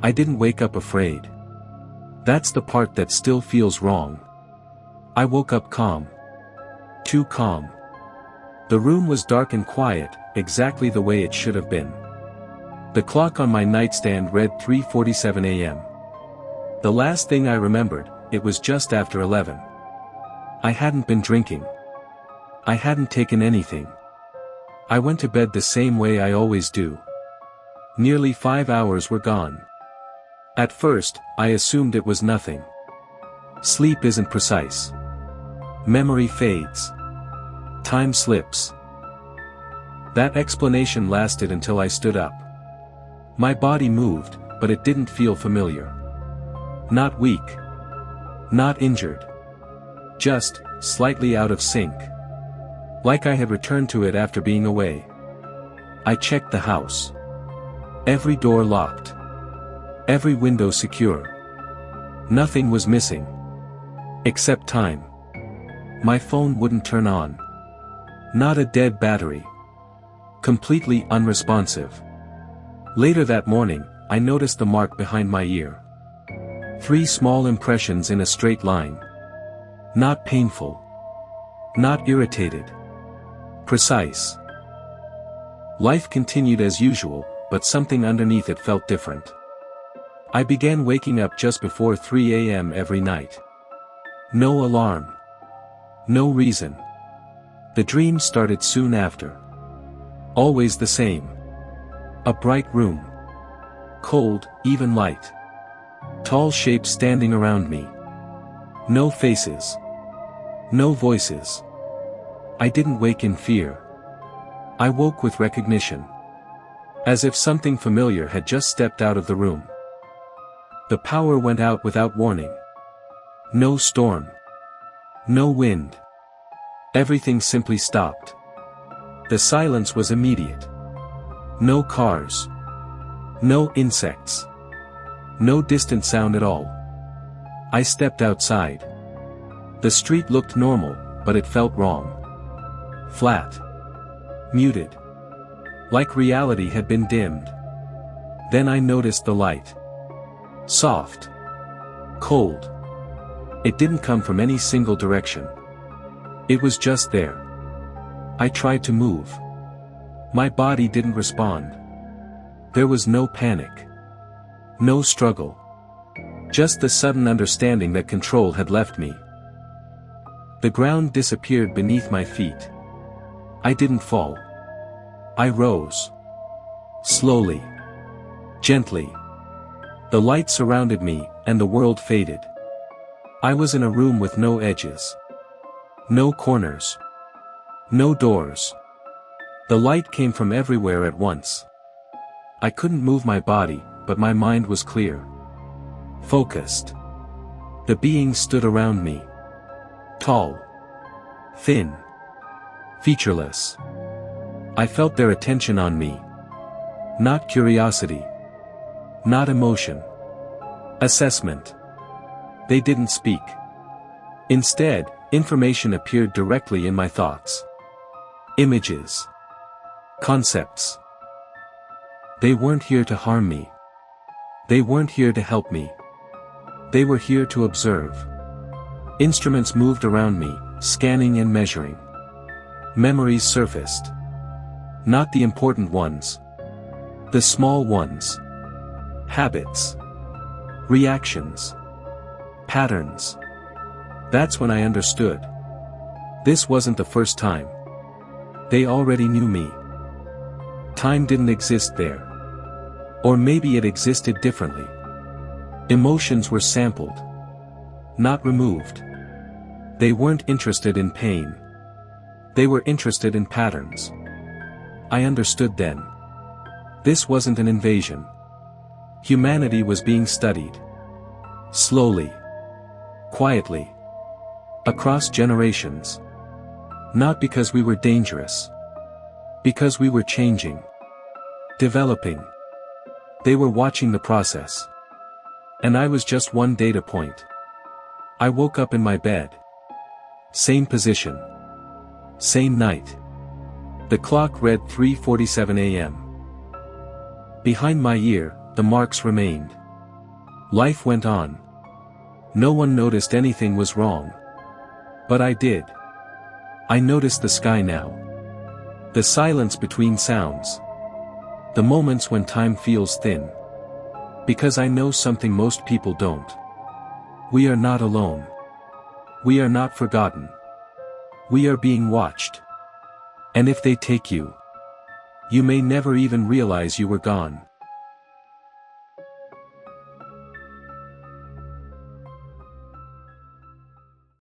I didn't wake up afraid. That's the part that still feels wrong. I woke up calm. Too calm. The room was dark and quiet, exactly the way it should have been. The clock on my nightstand read 3:47 a.m. The last thing I remembered, it was just after 11. I hadn't been drinking. I hadn't taken anything. I went to bed the same way I always do. Nearly 5 hours were gone. At first, I assumed it was nothing. Sleep isn't precise. Memory fades. Time slips. That explanation lasted until I stood up. My body moved, but it didn't feel familiar. Not weak. Not injured. Just, slightly out of sync. Like I had returned to it after being away. I checked the house. Every door locked. Every window secure. Nothing was missing. Except time. My phone wouldn't turn on. Not a dead battery. Completely unresponsive. Later that morning, I noticed the mark behind my ear. 3 small impressions in a straight line. Not painful. Not irritated. Precise. Life continued as usual, but something underneath it felt different. I began waking up just before 3 a.m. every night. No alarm. No reason. The dream started soon after. Always the same. A bright room. Cold, even light. Tall shapes standing around me. No faces. No voices. I didn't wake in fear. I woke with recognition. As if something familiar had just stepped out of the room. The power went out without warning. No storm. No wind. Everything simply stopped. The silence was immediate. No cars. No insects. No distant sound at all. I stepped outside. The street looked normal, but it felt wrong. Flat. Muted. Like reality had been dimmed. Then I noticed the light. Soft. Cold. It didn't come from any single direction. It was just there. I tried to move. My body didn't respond. There was no panic. No struggle. Just the sudden understanding that control had left me. The ground disappeared beneath my feet. I didn't fall. I rose. Slowly. Gently. The light surrounded me, and the world faded. I was in a room with no edges. No corners. No doors. The light came from everywhere at once. I couldn't move my body, but my mind was clear. Focused. The beings stood around me. Tall. Thin. Featureless. I felt their attention on me. Not curiosity. Not emotion. Assessment. They didn't speak. Instead, information appeared directly in my thoughts. Images. Concepts. They weren't here to harm me. They weren't here to help me. They were here to observe. Instruments moved around me, scanning and measuring. Memories surfaced. Not the important ones. The small ones. Habits. Reactions. Patterns. That's when I understood. This wasn't the first time. They already knew me. Time didn't exist there. Or maybe it existed differently. Emotions were sampled. Not removed. They weren't interested in pain. They were interested in patterns. I understood then. This wasn't an invasion. Humanity was being studied. Slowly. Quietly. Across generations. Not because we were dangerous. Because we were changing. Developing. They were watching the process. And I was just one data point. I woke up in my bed. Same position. Same night. The clock read 3:47 a.m. Behind my ear, the marks remained. Life went on. No one noticed anything was wrong. But I did. I noticed the sky now. The silence between sounds. The moments when time feels thin. Because I know something most people don't. We are not alone. We are not forgotten. We are being watched. And if they take you, you may never even realize you were gone.